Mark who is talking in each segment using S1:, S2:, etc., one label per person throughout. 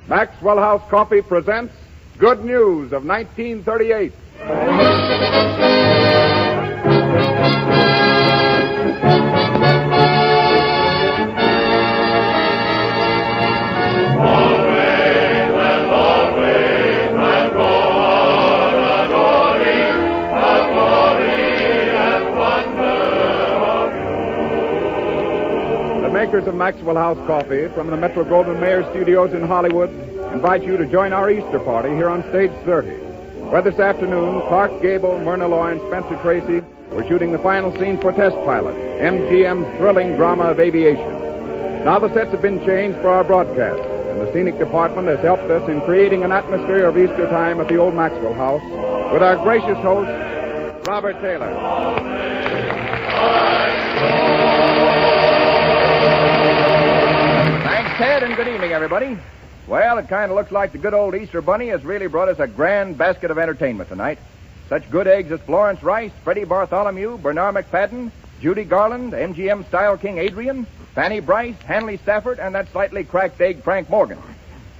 S1: Maxwell House Coffee presents Good News of 1938. The makers of Maxwell House Coffee from the Metro-Goldwyn-Mayer Studios in Hollywood invite you to join our Easter party here on Stage 30, where this afternoon Clark Gable, Myrna Loy, and Spencer Tracy were shooting the final scene for Test Pilot, MGM's thrilling drama of aviation. Now the sets have been changed for our broadcast, and the scenic department has helped us in creating an atmosphere of Easter time at the old Maxwell House with our gracious host, Robert Taylor.
S2: Ted, and good evening, everybody. Well, it kind of looks like the good old Easter Bunny has really brought us a grand basket of entertainment tonight. Such good eggs as Florence Rice, Freddie Bartholomew, Bernard McFadden, Judy Garland, MGM Style King Adrian, Fanny Brice, Hanley Stafford, and that slightly cracked egg Frank Morgan.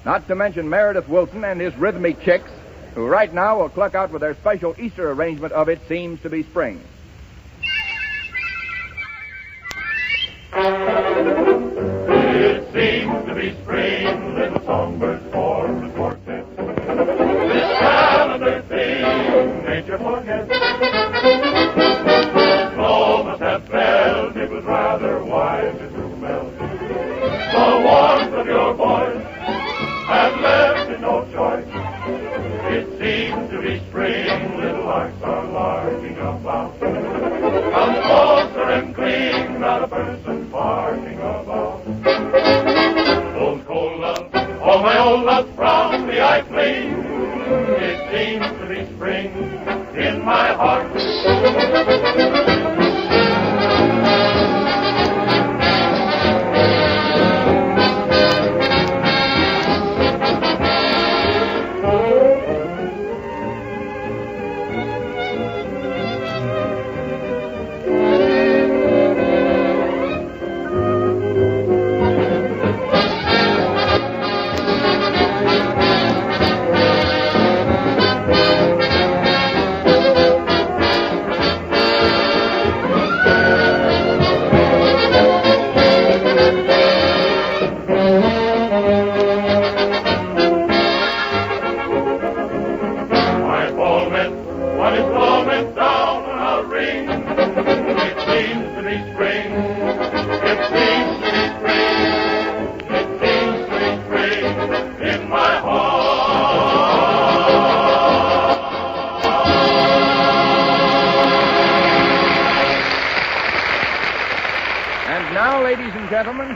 S2: Not to mention Meredith Wilson and his rhythmic chicks, who right now will cluck out with their special Easter arrangement of It Seems to Be Spring.
S3: It seems to be spring, little songbirds form the quartet. This calendar thing, nature forgets. Snow must have felt, it was rather wise to melt. The warmth of your voice has left it no choice. It seems to be spring, little larks are larking about. Come closer and cling, not a person barking about. Those cold loves, all my old loves from me I fling. It seems to be spring in my heart.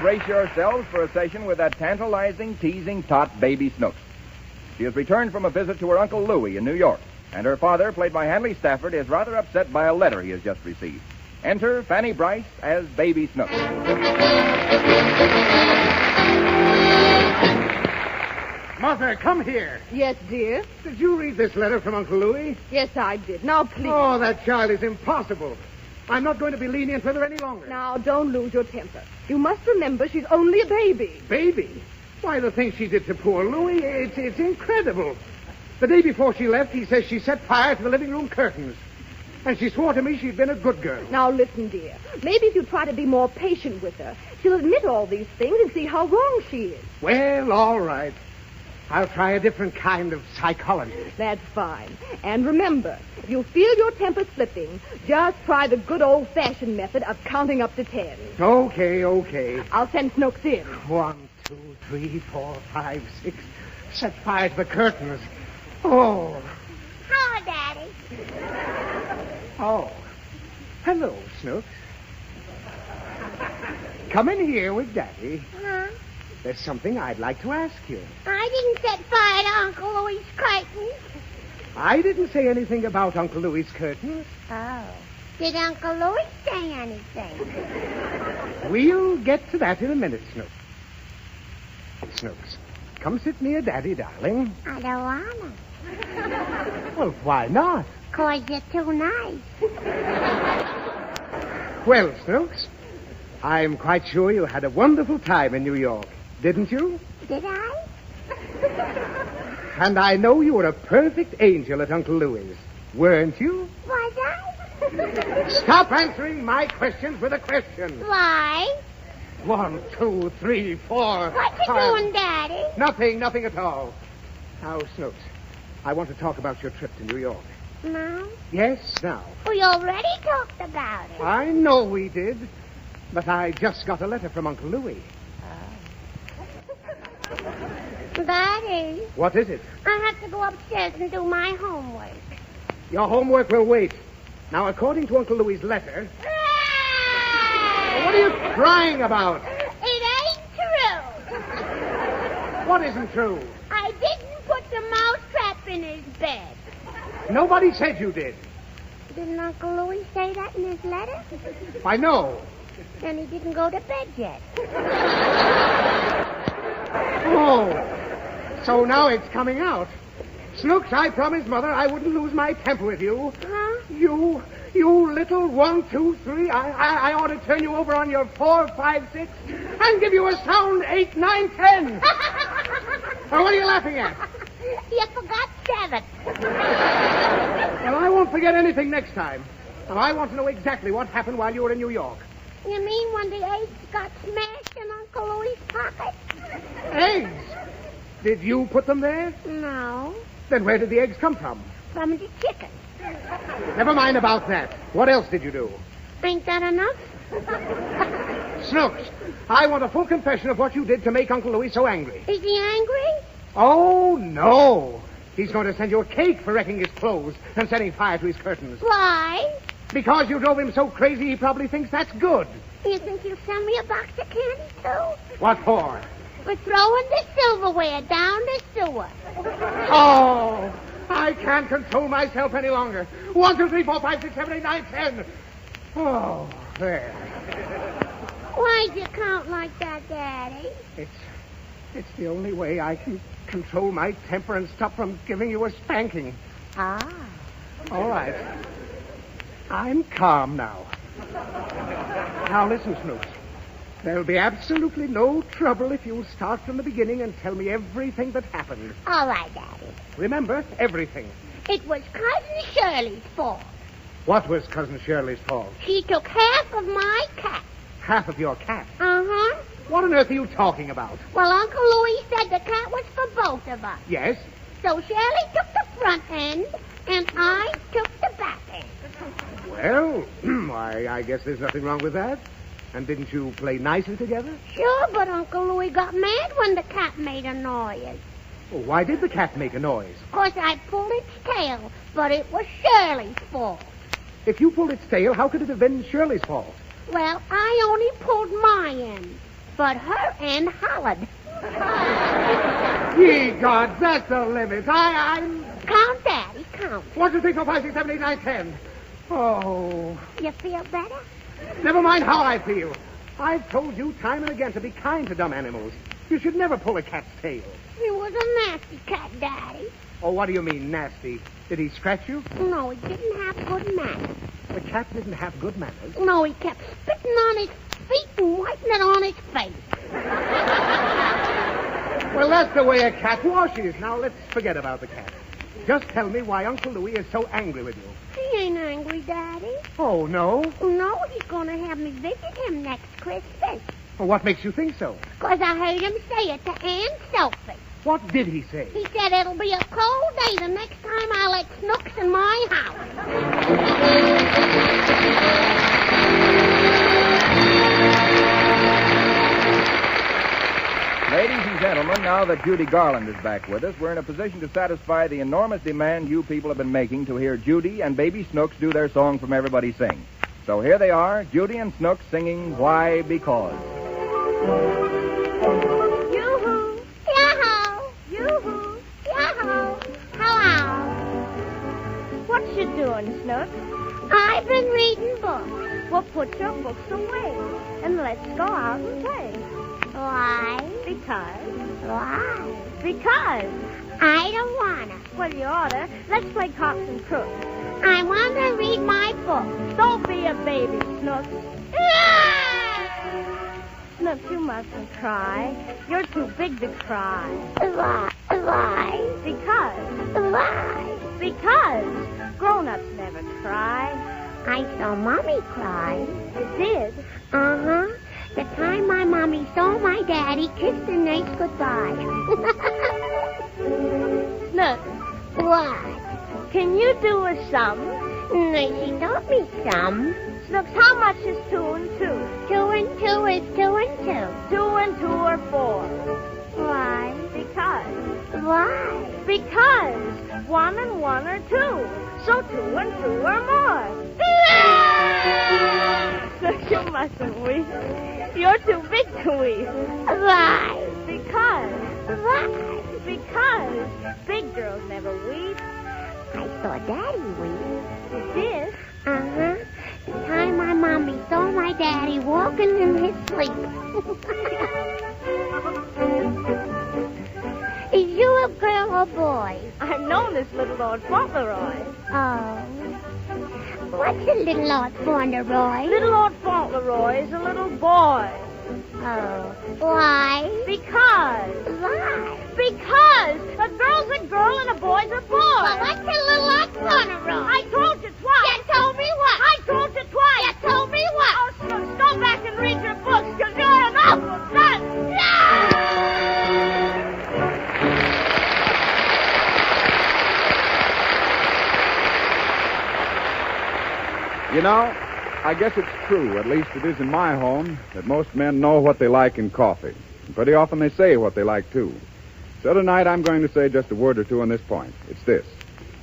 S2: Brace yourselves for a session with that tantalizing, teasing tot, Baby Snooks. She has returned from a visit to her Uncle Louie in New York, and her father, played by Hanley Stafford, is rather upset by a letter he has just received. Enter Fanny Brice as Baby Snooks.
S4: Mother, come here.
S5: Yes, dear?
S4: Did you read this letter from Uncle Louie?
S5: Yes, I did. Now, please.
S4: Oh, that child is impossible. I'm not going to be lenient with her any longer.
S5: Now, don't lose your temper. You must remember she's only a baby.
S4: Baby? Why, the things she did to poor Louie, it's incredible. The day before she left, he says she set fire to the living room curtains. And she swore to me she'd been a good girl.
S5: Now, listen, dear. Maybe if you try to be more patient with her, she'll admit all these things and see how wrong she is.
S4: Well, all right. I'll try a different kind of psychology.
S5: That's fine. And remember, if you feel your temper slipping, just try the good old-fashioned method of counting up to 10.
S4: Okay.
S5: I'll send Snooks in.
S4: 1, 2, 3, 4, 5, 6. Set fire to the curtains. Oh.
S6: Hello, Daddy.
S4: Oh. Hello, Snooks. Come in here with Daddy.
S6: Huh?
S4: There's something I'd like to ask you.
S6: I didn't set fire to Uncle Louie's curtains.
S4: I didn't say anything about Uncle Louie's curtains.
S6: Oh. Did Uncle Louie say anything?
S4: We'll get to that in a minute, Snooks. Snooks, come sit near Daddy, darling.
S6: I don't wanna.
S4: Well, why not?
S6: 'Cause you're too nice.
S4: Well, Snooks, I'm quite sure you had a wonderful time in New York, didn't you?
S6: Did I?
S4: And I know you were a perfect angel at Uncle Louie's, weren't you?
S6: Was I?
S4: Stop answering my questions with a question.
S6: Why?
S4: 1, 2, 3, 4.
S6: What you
S4: 5.
S6: doing, Daddy?
S4: Nothing at all. Now, Snooks, I want to talk about your trip to New York.
S6: No?
S4: Yes, now.
S6: We already talked about it.
S4: I know we did, but I just got a letter from Uncle Louie.
S6: Daddy,
S4: What is it?
S6: I have to go upstairs and do my homework.
S4: Your homework will wait. Now, according to Uncle Louie's letter... What are you crying about?
S6: It ain't true.
S4: What isn't true?
S6: I didn't put the mousetrap in his bed.
S4: Nobody said you did.
S6: Didn't Uncle Louie say that in his letter?
S4: I know.
S6: Then he didn't go to bed yet.
S4: Oh, so now it's coming out. Snooks, I promised Mother I wouldn't lose my temper with you.
S6: Huh?
S4: You little 1, 2, 3. I ought to turn you over on your 4, 5, 6 and give you a sound 8, 9, 10. Now, what are you laughing at?
S6: You forgot 7.
S4: Well, I won't forget anything next time. Now, I want to know exactly what happened while you were in New York.
S6: You mean when the eggs got smashed in Uncle Louie's pocket?
S4: Eggs? Did you put them there?
S6: No,
S4: Then where did the eggs come from?
S6: from the chicken.
S4: Never mind about that. What else did you do?
S6: Ain't that enough?
S4: Snooks, I want a full confession of what you did to make Uncle Louie so angry.
S6: Is he angry?
S4: Oh, no. He's going to send you a cake for wrecking his clothes and setting fire to his curtains.
S6: Why?
S4: Because you drove him so crazy, he probably thinks that's good.
S6: You think he'll send me a box of candy, too?
S4: What for?
S6: For throwing the silverware down the sewer.
S4: Oh, I can't control myself any longer. 1, 2, 3, 4, 5, 6, 7, 8, 9, 10. Oh, there.
S6: Why'd you count like that, Daddy?
S4: It's the only way I can control my temper and stop from giving you a spanking.
S6: Ah.
S4: All right. I'm calm now. Now listen, Snooks. There'll be absolutely no trouble if you start from the beginning and tell me everything that happened.
S6: All right, Daddy.
S4: Remember, everything.
S6: It was Cousin Shirley's fault.
S4: What was Cousin Shirley's fault?
S6: She took half of my cat.
S4: Half of your cat.
S6: Uh-huh.
S4: What on earth are you talking about?
S6: Well, Uncle Louie said the cat was for both of us.
S4: Yes?
S6: So Shirley took the front end, and I took the back end.
S4: Well, I guess there's nothing wrong with that. And didn't you play nicely together?
S6: Sure, but Uncle Louie got mad when the cat made a noise.
S4: Well, why did the cat make a noise?
S6: 'Cause I pulled its tail, but it was Shirley's fault.
S4: If you pulled its tail, how could it have been Shirley's fault?
S6: Well, I only pulled my end, but her end hollered.
S4: Ye gods, that's the limit. I'm...
S6: Count, Daddy, count.
S4: 1, 2, 3, 4, 5, 6, 7, 8, 9, 10. Oh,
S6: You feel better?
S4: never mind how I feel. I've told you time and again to be kind to dumb animals. You should never pull a cat's tail.
S6: He was a nasty cat, Daddy.
S4: Oh, what do you mean, nasty? Did he scratch you?
S6: No, he didn't have good manners.
S4: The cat didn't have good manners.
S6: No, he kept spitting on his feet and wiping it on his face.
S4: Well, that's the way a cat washes. Now, let's forget about the cat. Just tell me why Uncle Louie is so angry with you.
S6: He ain't angry, Daddy.
S4: Oh, no?
S6: No, he's going to have me visit him next Christmas.
S4: Well, what makes you think so?
S6: 'Cause I heard him say it to Aunt Sophie.
S4: What did he say?
S6: He said it'll be a cold day the next time I let Snooks in my house.
S2: Ladies and gentlemen, now that Judy Garland is back with us, we're in a position to satisfy the enormous demand you people have been making to hear Judy and Baby Snooks do their song from Everybody Sing. So here they are, Judy and Snooks singing Why Because.
S6: Yoo-hoo, yah-ho, yoo-hoo, yah-ho, hello.
S5: What you doing, Snooks?
S6: I've been reading books.
S5: Well, put your books away and let's go out and play.
S6: Why?
S5: Because.
S6: Why?
S5: Because.
S6: I don't wanna.
S5: Well, you oughta. Let's play cops and crooks.
S6: I want to read my book.
S5: Don't be a baby, Snooks. Snooks, you mustn't cry. You're too big to cry.
S6: Why?
S5: Because
S6: Why?
S7: Because grown-ups never cry.
S6: I saw Mommy cry.
S7: You did?
S6: Uh-huh. The time my Mommy saw my Daddy kiss the nice goodbye.
S7: Snooks,
S6: What?
S7: can you do a sum?
S6: She taught me some.
S7: Snooks, how much is 2 and 2?
S6: 2 and 2 is 2 and 2.
S7: 2 and 2 are 4.
S6: Why?
S7: Because.
S6: Why?
S7: Because 1 and 1 are 2. So 2 and 2 are more. Snooks, you mustn't weep. You're too big to weep.
S6: Why?
S7: Because.
S6: Why?
S7: Because big girls never weep.
S6: I saw Daddy weep.
S7: You did?
S6: Uh-huh. The time my Mommy saw my Daddy walking in his sleep. Is you a girl or boy?
S7: I've known this little Lord Fauntleroy.
S6: Oh. What's a little Lord Fauntleroy?
S7: Little Lord Fauntleroy is a little boy.
S6: Oh. Why?
S7: Because.
S6: Why?
S7: Because a girl's a girl and a boy's a boy.
S6: Well, what's a little Lord Fauntleroy?
S7: I told you twice.
S6: You told me what?
S7: I told you twice.
S6: You told me what?
S7: Oh, Snooks, go back and read your books, because you're an awful son.
S1: You know, I guess it's true, at least it is in my home, that most men know what they like in coffee. And pretty often they say what they like, too. So tonight I'm going to say just a word or two on this point. It's this.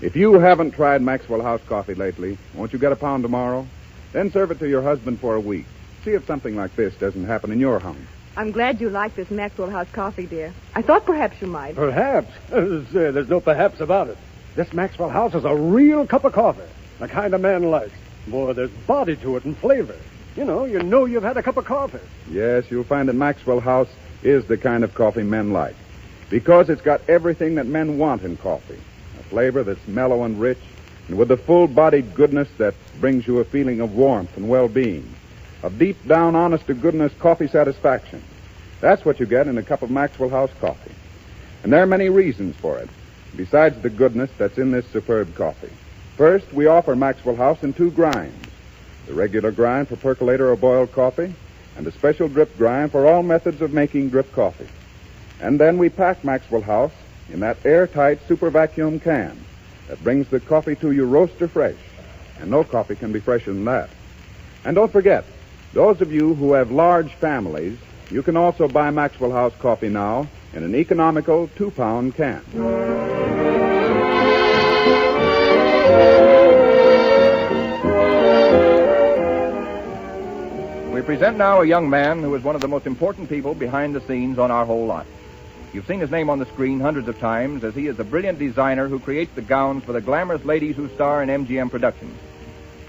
S1: If you haven't tried Maxwell House coffee lately, won't you get a pound tomorrow? Then serve it to your husband for a week. See if something like this doesn't happen in your home.
S5: I'm glad you like this Maxwell House coffee, dear. I thought perhaps you might.
S8: Perhaps. There's no perhaps about it. This Maxwell House is a real cup of coffee. The kind a man likes. Boy, there's body to it and flavor. You know you've had a cup of coffee.
S1: Yes, you'll find that Maxwell House is the kind of coffee men like. Because it's got everything that men want in coffee. A flavor that's mellow and rich, and with the full-bodied goodness that brings you a feeling of warmth and well-being. Of deep-down, honest-to-goodness coffee satisfaction. That's what you get in a cup of Maxwell House coffee. And there are many reasons for it, besides the goodness that's in this superb coffee. First, we offer Maxwell House in 2 grinds. The regular grind for percolator or boiled coffee, and a special drip grind for all methods of making drip coffee. And then we pack Maxwell House in that airtight super vacuum can that brings the coffee to you roaster fresh. And no coffee can be fresher than that. And don't forget, those of you who have large families, you can also buy Maxwell House coffee now in an economical 2-pound can.
S2: We present now a young man who is one of the most important people behind the scenes on our whole lot. You've seen his name on the screen hundreds of times, as he is the brilliant designer who creates the gowns for the glamorous ladies who star in MGM productions.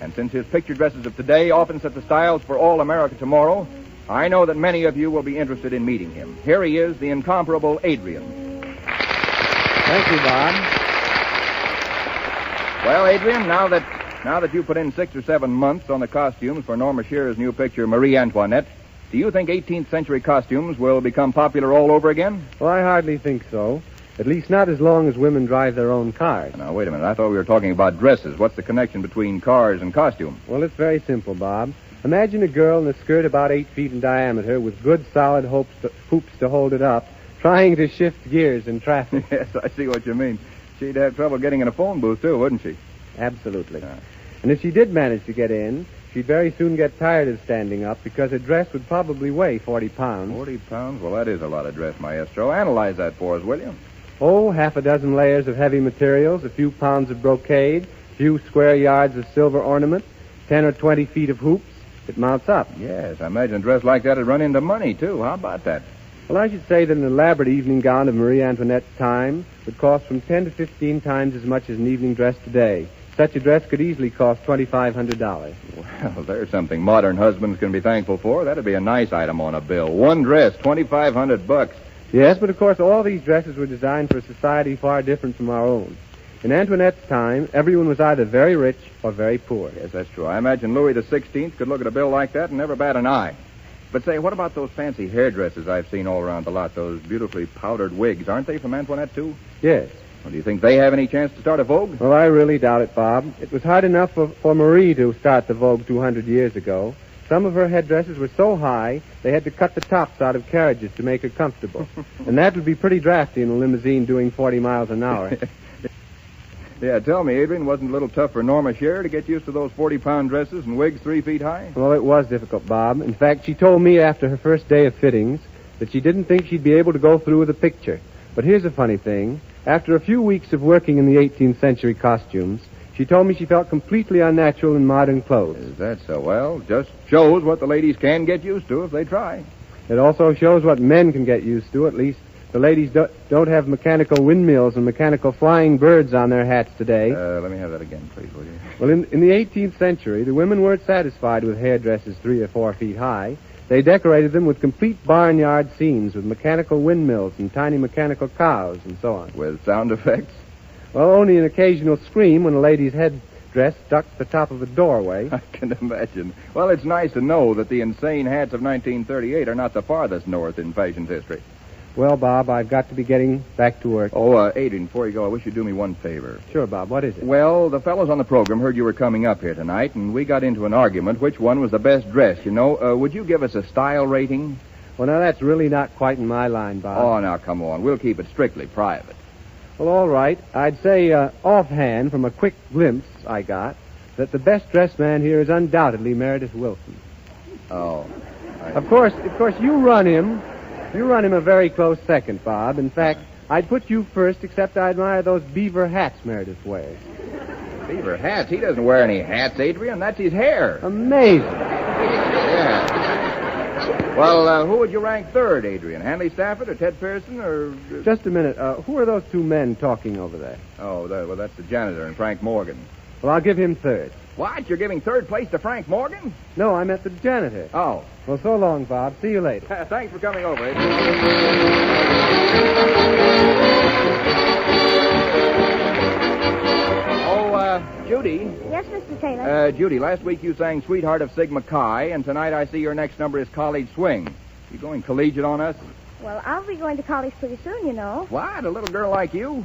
S2: And since his picture dresses of today often set the styles for all America tomorrow, I know that many of you will be interested in meeting him. Here he is, the incomparable Adrian.
S8: Thank you, Bob.
S2: Well, Adrian, now that you put in 6 or 7 months on the costumes for Norma Shearer's new picture, Marie Antoinette, do you think 18th century costumes will become popular all over again?
S9: Well, I hardly think so. At least not as long as women drive their own cars.
S2: Now, wait a minute. I thought we were talking about dresses. What's the connection between cars and costume?
S9: Well, it's very simple, Bob. Imagine a girl in a skirt about 8 feet in diameter with good, solid hoops to hold it up, trying to shift gears in traffic.
S2: Yes, I see what you mean. She'd have trouble getting in a phone booth, too, wouldn't she?
S9: Absolutely. And if she did manage to get in, she'd very soon get tired of standing up because her dress would probably weigh 40 pounds.
S2: 40 pounds? Well, that is a lot of dress, Maestro. Analyze that for us, will you?
S9: Oh, 6 layers of heavy materials, a few pounds of brocade, a few square yards of silver ornament, 10 or 20 feet of hoops. It mounts up.
S2: Yes, I imagine a dress like that would run into money, too. How about that?
S9: Well, I should say that an elaborate evening gown of Marie Antoinette's time would cost from 10 to 15 times as much as an evening dress today. Such a dress could easily cost $2,500.
S2: Well, there's something modern husbands can be thankful for. That'd be a nice item on a bill. One dress, $2,500.
S9: Yes, but of course all these dresses were designed for a society far different from our own. In Antoinette's time, everyone was either very rich or very poor.
S2: Yes, that's true. I imagine Louis XVI could look at a bill like that and never bat an eye. But say, what about those fancy hairdresses I've seen all around the lot? Those beautifully powdered wigs. Aren't they from Antoinette, too?
S9: Yes.
S2: Well, do you think they have any chance to start a vogue?
S9: Well, I really doubt it, Bob. It was hard enough for Marie to start the Vogue 200 years ago. Some of her headdresses were so high, they had to cut the tops out of carriages to make her comfortable. And that would be pretty drafty in a limousine doing 40 miles an hour.
S2: Yeah, tell me, Adrian, wasn't it a little tough for Norma Sher to get used to those 40-pound dresses and wigs 3 feet high?
S9: Well, it was difficult, Bob. In fact, she told me after her first day of fittings that she didn't think she'd be able to go through with a picture. But here's a funny thing. After a few weeks of working in the 18th century costumes, she told me she felt completely unnatural in modern clothes.
S2: Is that so? Well, just shows what the ladies can get used to if they try.
S9: It also shows what men can get used to. At least the ladies don't have mechanical windmills and mechanical flying birds on their hats today.
S2: Let me have that again, please, will you?
S9: Well, in the 18th century, the women weren't satisfied with hairdresses 3 or 4 feet high. They decorated them with complete barnyard scenes with mechanical windmills and tiny mechanical cows and so on.
S2: With sound effects?
S9: Well, only an occasional scream when a lady's headdress stuck to the top of a doorway.
S2: I can imagine. Well, it's nice to know that the insane hats of 1938 are not the farthest north in fashion's history.
S9: Well, Bob, I've got to be getting back to work.
S2: Oh, Adrian, before you go, I wish you'd do me one favor.
S9: Sure, Bob. What is it?
S2: Well, the fellows on the program heard you were coming up here tonight, and we got into an argument which one was the best dressed, you know. Would you give us a style rating?
S9: Well, now, that's really not quite in my line, Bob.
S2: Oh, now, come on. We'll keep it strictly private.
S9: Well, all right. I'd say offhand, from a quick glimpse I got, that the best dressed man here is undoubtedly Meredith Wilson.
S2: Oh.
S9: Of course, you run him. You run him a very close second, Bob. In fact, I'd put you first, except I admire those beaver hats Meredith wears.
S2: Beaver hats? He doesn't wear any hats, Adrian. That's his hair.
S9: Amazing.
S2: Yeah. Well, who would you rank third, Adrian? Hanley Stafford or Ted Pearson or...
S9: Just a minute. Who are those 2 men talking over there?
S2: Oh, well, that's the janitor and Frank Morgan.
S9: Well, I'll give him third.
S2: What? You're giving third place to Frank Morgan?
S9: No, I meant the janitor.
S2: Oh.
S9: Well, so long, Bob. See you later.
S2: Thanks for coming over, Adrian. Judy.
S6: Yes, Mr. Taylor?
S2: Judy, last week you sang Sweetheart of Sigma Chi, and tonight I see your next number is College Swing. You going collegiate on us?
S6: Well, I'll be going to college pretty soon, you know.
S2: What? A little girl like you?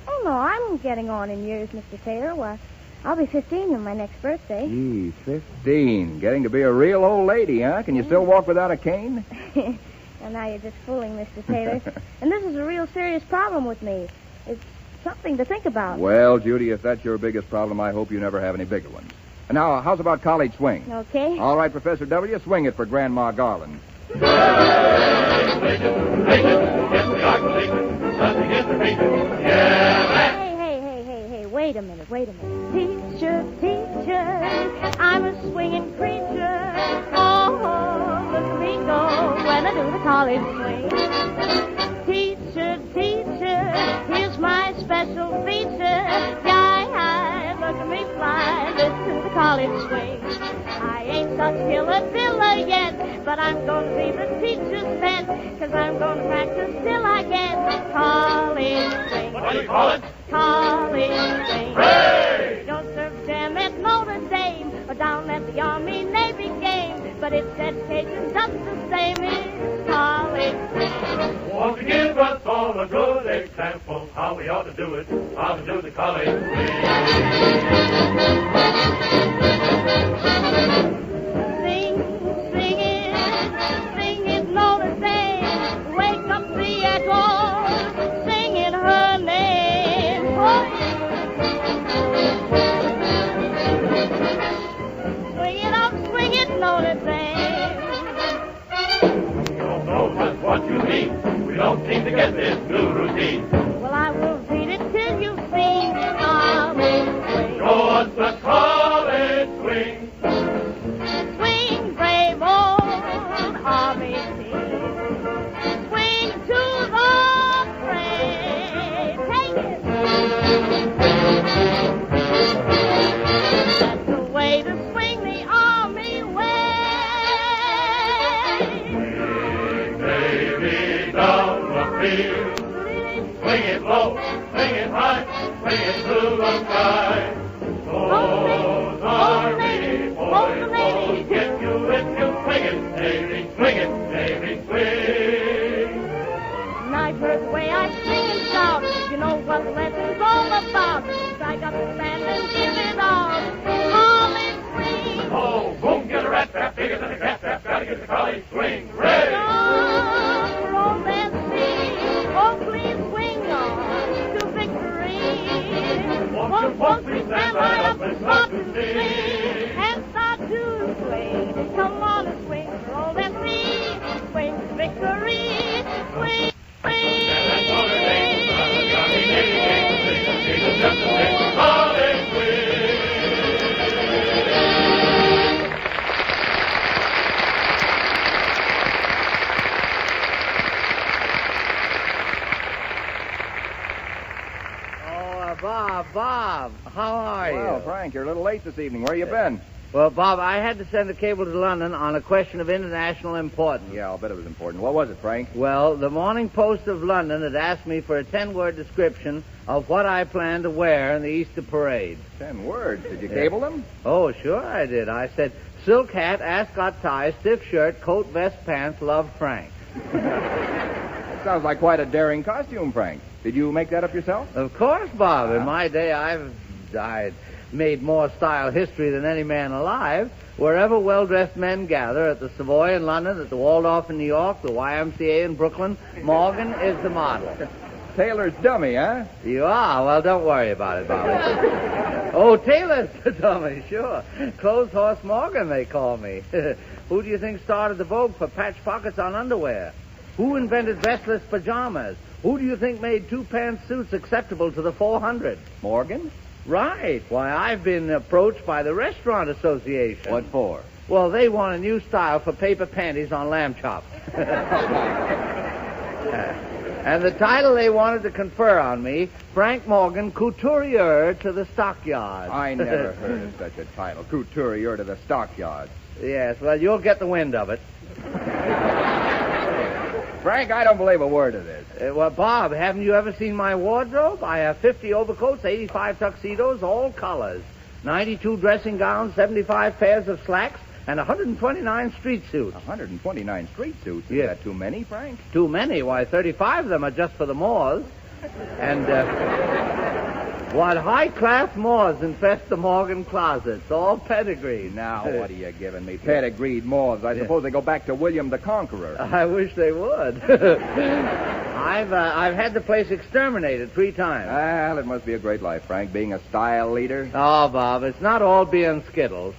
S6: Oh, no, I'm getting on in years, Mr. Taylor. Well, I'll be 15 on my next birthday.
S2: Gee, 15. Getting to be a real old lady, huh? Can you still walk without a cane?
S6: And now you're just fooling, Mr. Taylor. And this is a real serious problem with me. It's something to think about.
S2: Well, Judy, if that's your biggest problem, I hope you never have any bigger ones. And now, how's about College Swing?
S6: Okay.
S2: All right, Professor W., swing it for Grandma Garland.
S6: Hey, wait a minute. Teacher, I'm a swinging creature. Oh, look at me go when I do the college swing. Teacher, here's my special feature. Yeah, look at me fly, listen to the college swing. I ain't such killer yet, but I'm going to be the teacher's pet, 'cause I'm going to practice till I get college swing.
S3: What do you call it?
S6: College swing.
S3: Hooray!
S6: Don't serve jam at Notre Dame or down at the Army Navy game, but it's education just the same. It's college swing.
S3: Want to give us all a good example how we ought to do it, how to do the college swing.
S6: Sing it, Notre Dame. Wake up the echoes, singing her name. Oh. Swing it, Notre Dame.
S3: We don't know just what you mean. We don't seem to get this new routine.
S6: Well, I will read it till you see college swing.
S3: Show us the college swing.
S6: Swing, brave old Army team. Swing to the fray. Take it. That's the way to swing the Army way.
S3: Swing, baby, down the field. Swing it low, swing it high, swing it to the sky. Those Army boys won't get you if you swing it, Navy, swing it, Navy, swing.
S6: And I've heard the way I sing and shout. You know what the letters got to stand and give it all. College swing.
S3: Oh, boom, get a rat trap bigger than a cat trap. Gotta get the college swing. Ready?
S6: Just roll that sea. Oh, please swing on to victory. Won't you stand right up and start to sing? And start to swing. Come on and swing. Roll that sea. Swing to victory. Swing.
S3: That's all her name. Johnny Name. She's just a big college swing.
S10: Bob, how are you?
S2: Well, Frank, you're a little late this evening. Where you been?
S10: Well, Bob, I had to send a cable to London on a question of international importance.
S2: Yeah, I'll bet it was important. What was it, Frank?
S10: Well, the Morning Post of London had asked me for a 10-word description of what I plan to wear in the Easter parade.
S2: 10 words. Did you cable them?
S10: Oh, sure I did. I said, silk hat, ascot tie, stiff shirt, coat, vest, pants, love, Frank.
S2: That sounds like quite a daring costume, Frank. Did you make that up yourself?
S10: Of course, Bob. In my day, I've made more style history than any man alive. Wherever well-dressed men gather, at the Savoy in London, at the Waldorf in New York, the YMCA in Brooklyn, Morgan is the model.
S2: Tailor's dummy, huh?
S10: You are? Well, don't worry about it, Bob. Oh, Taylor's the dummy, sure. Clothes Horse Morgan, they call me. Who do you think started the vogue for patch pockets on underwear? Who invented vestless pajamas? Who do you think made two-pants suits acceptable to the 400?
S2: Morgan?
S10: Right. Why, I've been approached by the Restaurant Association.
S2: What for?
S10: Well, they want a new style for paper panties on lamb chops. And the title they wanted to confer on me, Frank Morgan, Couturier to the Stockyards.
S2: I never heard of such a title. Couturier to the Stockyards.
S10: Yes, well, you'll get the wind of it.
S2: Frank, I don't believe a word of this.
S10: Well, Bob, haven't you ever seen my wardrobe? I have 50 overcoats, 85 tuxedos, all colors, 92 dressing gowns, 75 pairs of slacks, and 129 street suits.
S2: 129 street suits? Is
S10: Yes.
S2: that too many, Frank?
S10: Too many? Why, 35 of them are just for the Moors. And, what high-class Moors infest the Morgan closets, all pedigreed.
S2: Now, what are you giving me? Pedigreed Moors. I suppose they go back to William the Conqueror.
S10: I wish they would. I've had the place exterminated 3 times.
S2: Well, it must be a great life, Frank, being a style leader.
S10: Oh, Bob, it's not all being Skittles.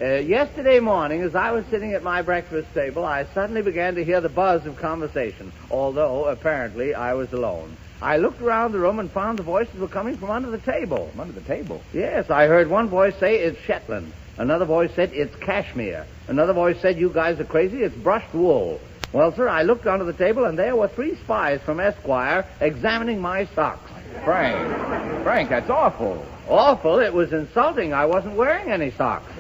S10: Yesterday morning, as I was sitting at my breakfast table, I suddenly began to hear the buzz of conversation, although apparently I was alone. I looked around the room and found the voices were coming from under the table.
S2: From under the table?
S10: Yes, I heard one voice say it's Shetland. Another voice said it's cashmere. Another voice said, you guys are crazy, it's brushed wool. Well, sir, I looked under the table and there were 3 spies from Esquire examining my socks.
S2: Frank, that's awful.
S10: Awful? It was insulting. I wasn't wearing any socks.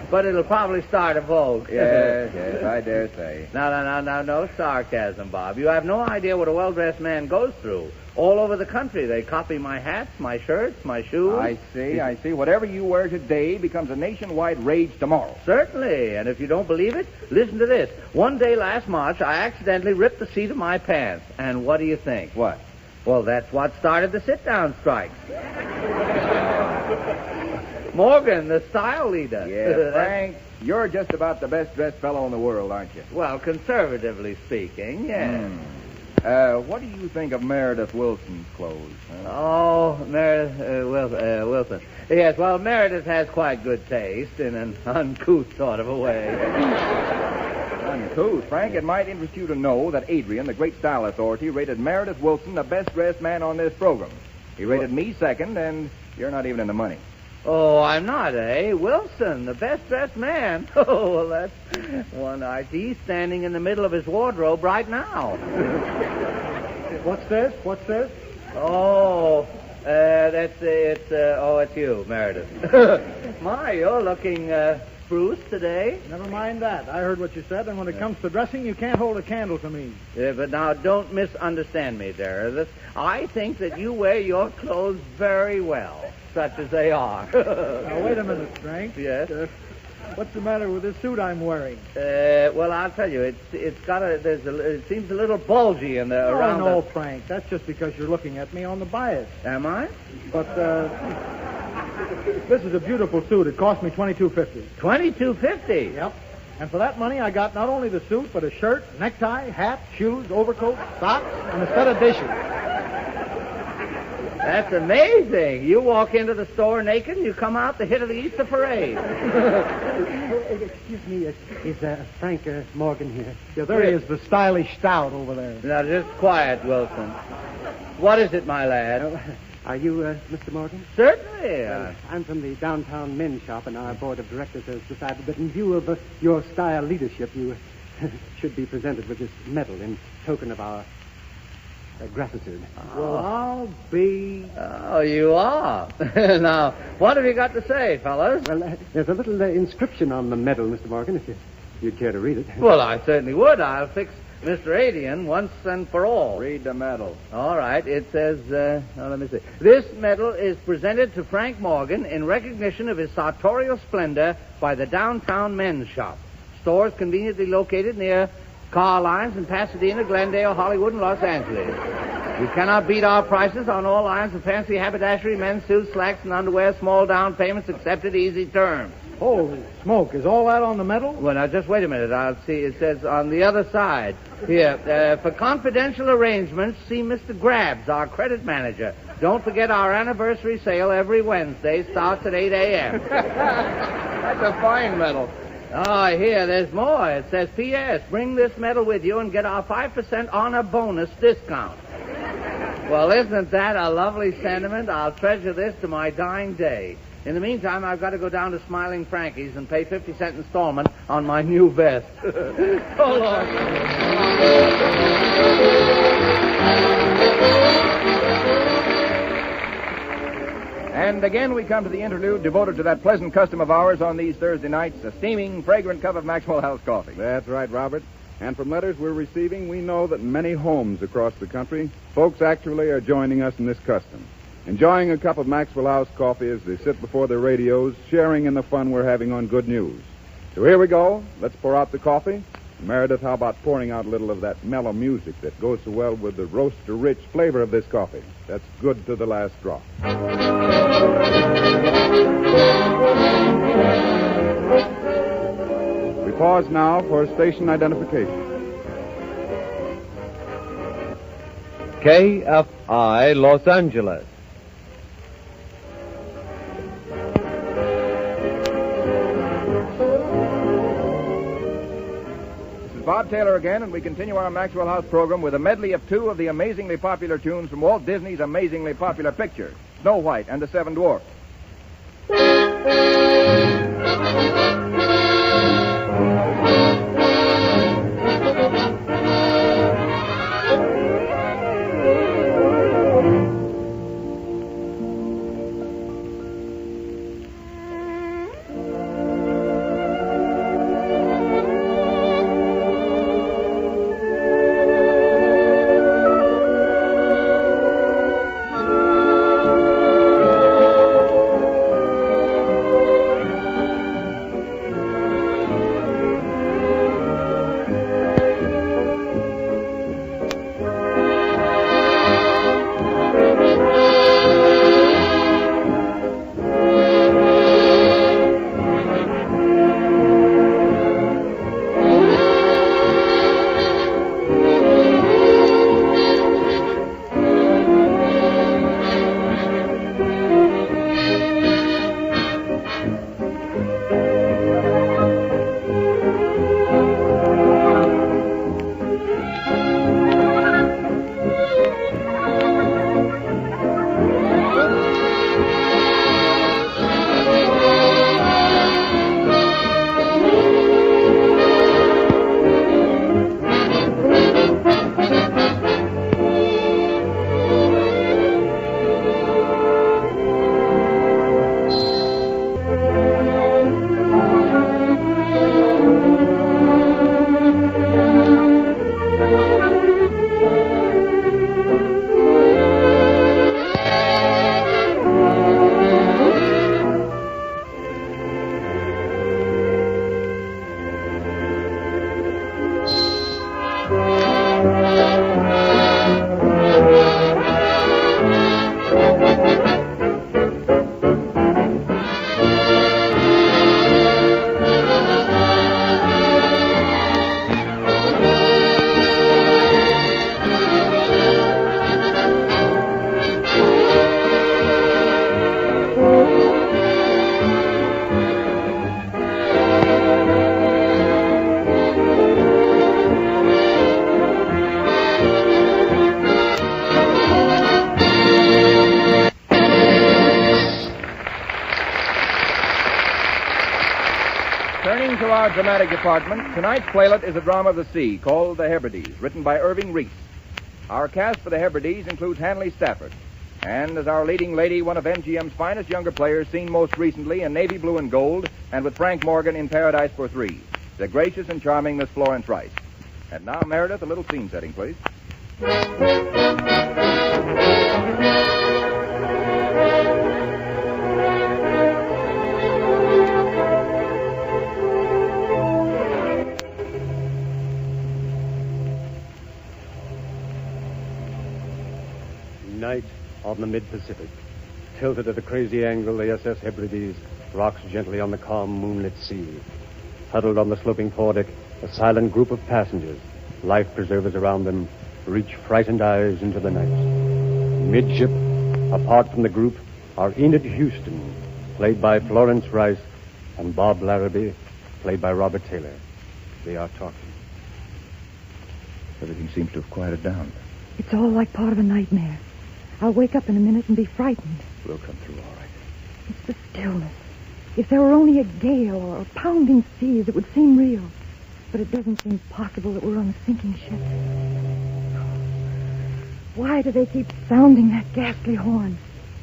S10: But it'll probably start a vogue.
S2: Yes, I dare say.
S10: No sarcasm, Bob. You have no idea what a well-dressed man goes through. All over the country, they copy my hats, my shirts, my shoes.
S2: I see. Whatever you wear today becomes a nationwide rage tomorrow.
S10: Certainly, and if you don't believe it, listen to this. One day last March, I accidentally ripped the seat of my pants. And what do you think?
S2: What?
S10: Well, that's what started the sit-down strike. Morgan, the style leader.
S2: Yeah, Frank, you're just about the best-dressed fellow in the world, aren't you?
S10: Well, conservatively speaking, yes.
S2: What do you think of Meredith Wilson's clothes? Huh?
S10: Oh, Meredith Wilson. Yes, well, Meredith has quite good taste in an uncouth sort of a way.
S2: Uncouth, Frank. It might interest you to know that Adrian, the great style authority, rated Meredith Wilson the best-dressed man on this program. He rated me second, and you're not even in the money.
S10: Oh, I'm not, eh? Wilson, the best-dressed man. Oh, well, that's one night. He's standing in the middle of his wardrobe right now.
S8: What's this?
S10: Oh, it's you, Meredith. My, you're looking, spruce today.
S11: Never mind that. I heard what you said, and when it comes to dressing, you can't hold a candle to me.
S10: Yeah, but now don't misunderstand me, Meredith. I think that you wear your clothes very well, such as they are.
S11: Now, wait a minute, Frank.
S10: Yes?
S11: What's the matter with this suit I'm wearing?
S10: Well, I'll tell you, it seems a little bulgy in the around.
S11: No, Frank, that's just because you're looking at me on the bias.
S10: Am I?
S11: But this is a beautiful suit. It cost me $22.50.
S10: $22.50.
S11: Yep. And for that money, I got not only the suit, but a shirt, necktie, hat, shoes, overcoat, socks, and a set of dishes.
S10: That's amazing. You walk into the store naked and you come out the hit of the Easter parade.
S8: Excuse me, is Frank Morgan here?
S11: Yeah, there he is, the stylish stout over there.
S10: Now, just quiet, Wilson. What is it, my lad?
S8: Are you Mr. Morgan?
S10: Certainly.
S8: I'm from the downtown men's shop, and our board of directors has decided that in view of your style leadership, you should be presented with this medal in token of our gratitude.
S11: Well, I'll be...
S10: Oh, you are. Now, what have you got to say, fellas?
S8: Well, there's a little inscription on the medal, Mr. Morgan, if you'd care to read it.
S10: Well, I certainly would. I'll fix Mr. Adian once and for all.
S2: Read the medal.
S10: All right. It says, let me see. This medal is presented to Frank Morgan in recognition of his sartorial splendor by the downtown men's shop. Stores conveniently located near car lines in Pasadena, Glendale, Hollywood, and Los Angeles. You cannot beat our prices on all lines of fancy haberdashery, men's suits, slacks, and underwear, small down payments accepted, easy terms.
S11: Holy smoke, is all that on the medal?
S10: Well, now, just wait a minute. I'll see. It says on the other side. Here, for confidential arrangements, see Mr. Grabs, our credit manager. Don't forget our anniversary sale every Wednesday starts at 8 a.m.
S2: That's a fine medal.
S10: Oh, here, there's more. It says, P.S., bring this medal with you and get our 5% honor bonus discount. Well, isn't that a lovely sentiment? I'll treasure this to my dying day. In the meantime, I've got to go down to Smiling Frankie's and pay 50-cent installment on my new vest. So long.
S2: And again, we come to the interlude devoted to that pleasant custom of ours on these Thursday nights, a steaming, fragrant cup of Maxwell House coffee.
S1: That's right, Robert. And from letters we're receiving, we know that many homes across the country, folks actually are joining us in this custom. Enjoying a cup of Maxwell House coffee as they sit before their radios, sharing in the fun we're having on Good News. So here we go. Let's pour out the coffee. Meredith, how about pouring out a little of that mellow music that goes so well with the roaster-rich flavor of this coffee? That's good to the last drop. We pause now for station identification.
S9: KFI Los Angeles.
S2: Bob Taylor again, and we continue our Maxwell House program with a medley of two of the amazingly popular tunes from Walt Disney's amazingly popular picture, Snow White and the Seven Dwarfs. to our dramatic department. Tonight's playlet is a drama of the sea called The Hebrides, written by Irving Reese. Our cast for The Hebrides includes Hanley Stafford. And as our leading lady, one of MGM's finest younger players, seen most recently in Navy Blue and Gold and with Frank Morgan in Paradise for Three, the gracious and charming Miss Florence Rice. And now, Meredith, a little scene setting, please.
S8: Night on the mid-Pacific. Tilted at a crazy angle, the SS Hebrides rocks gently on the calm moonlit sea. Huddled on the sloping foredeck, a silent group of passengers, life preservers around them, reach frightened eyes into the night. Midship, apart from the group, are Enid Houston, played by Florence Rice, and Bob Larrabee, played by Robert Taylor. They are talking.
S2: Everything seems to have quieted down.
S12: It's all like part of a nightmare. I'll wake up in a minute and be frightened.
S2: We'll come through all right.
S12: It's the stillness. If there were only a gale or pounding seas, it would seem real. But it doesn't seem possible that we're on a sinking ship. Why do they keep sounding that ghastly horn?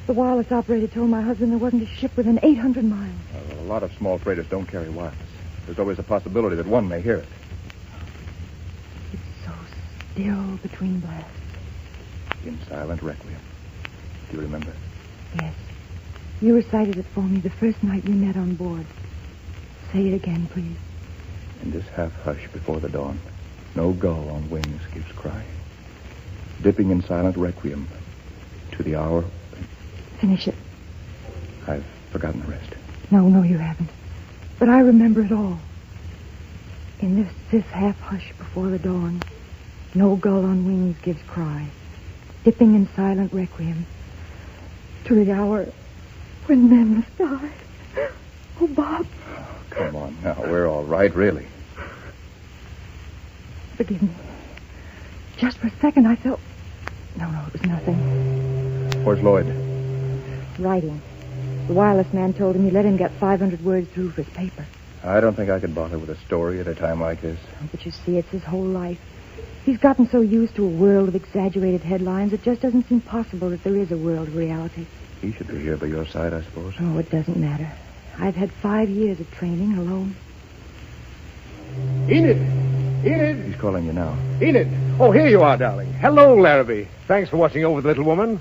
S12: The wireless operator told my husband there wasn't a ship within 800 miles.
S2: A lot of small freighters don't carry wireless. There's always a possibility that one may hear it.
S12: It's so still between blasts.
S2: In silent requiem. Do you remember?
S12: Yes. You recited it for me the first night we met on board. Say it again, please.
S2: In this half hush before the dawn, no gull on wings gives cry. Dipping in silent requiem to the hour.
S12: Finish it.
S2: I've forgotten the rest.
S12: No, you haven't. But I remember it all. In this half hush before the dawn, no gull on wings gives cry. Dipping in silent requiem to the hour when men must die. Oh, Bob.
S2: Oh, come on now. We're all right, really.
S12: Forgive me. Just for a second I felt... No, it was nothing.
S2: Where's Lloyd?
S12: Writing. The wireless man told him he let him get 500 words through for his paper.
S2: I don't think I could bother with a story at a time like this.
S12: But you see, it's his whole life. He's gotten so used to a world of exaggerated headlines, it just doesn't seem possible that there is a world of reality.
S2: He should be here by your side, I suppose.
S12: Oh, it doesn't matter. I've had 5 years of training alone.
S4: Enid!
S2: He's calling you now.
S4: Enid! Oh, here you are, darling. Hello, Larrabee. Thanks for watching over the little woman.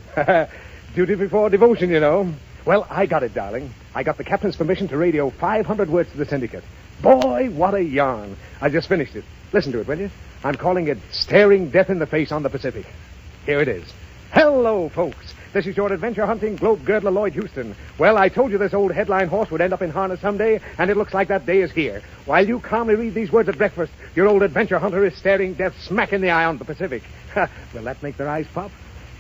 S4: Duty before devotion, you know. Well, I got it, darling. I got the captain's permission to radio 500 words to the syndicate. Boy, what a yarn. I just finished it. Listen to it, will you? I'm calling it Staring Death in the Face on the Pacific. Here it is. Hello, folks. This is your adventure-hunting globe-girdler Lloyd Houston. Well, I told you this old headline horse would end up in harness someday, and it looks like that day is here. While you calmly read these words at breakfast, your old adventure hunter is staring death smack in the eye on the Pacific. Will that make their eyes pop?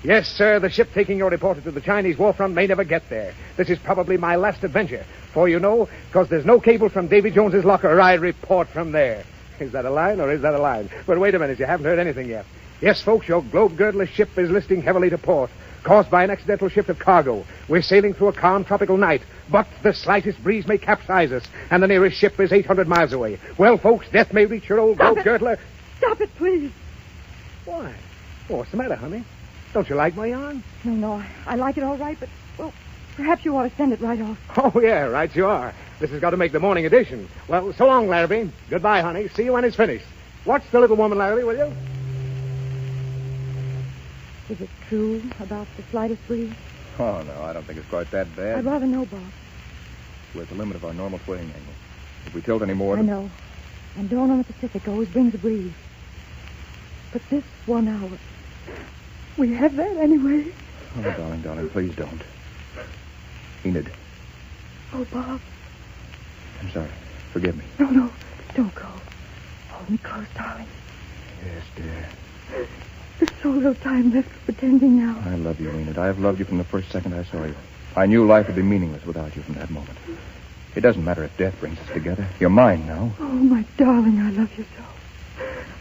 S4: Yes, sir, the ship taking your reporter to the Chinese war front may never get there. This is probably my last adventure. For you know, because there's no cable from Davy Jones's locker, I report from there. Is that a line or is that a line? But wait a minute, you haven't heard anything yet. Yes, folks, your globe-girdler ship is listing heavily to port, caused by an accidental shift of cargo. We're sailing through a calm tropical night, but the slightest breeze may capsize us, and the nearest ship is 800 miles away. Well, folks, death may reach your old globe-girdler.
S12: Stop it, please.
S4: Why? Oh, what's the matter, honey? Don't you like my yarn?
S12: No, I like it all right, but, well, perhaps you ought to send it right off.
S4: Oh, yeah, right you are. This has got to make the morning edition. Well, so long, Larrabee. Goodbye, honey. See you when it's finished. Watch the little woman, Larrabee, will you?
S12: Is it true about the slightest breeze?
S2: Oh, no, I don't think it's quite that bad.
S12: I'd rather know, Bob.
S2: We're at the limit of our normal swaying angle. If we tilt any more...
S12: I know. And dawn on the Pacific always brings a breeze. But this 1 hour... We have that anyway.
S2: Oh, darling, please don't. Enid.
S12: Oh, Bob.
S2: I'm sorry. Forgive me.
S12: No. Don't go. Hold me close, darling.
S2: Yes, dear.
S12: There's so little time left for pretending now.
S2: I love you, Enid. I have loved you from the first second I saw you. I knew life would be meaningless without you from that moment. It doesn't matter if death brings us together. You're mine now.
S12: Oh, my darling, I love you so.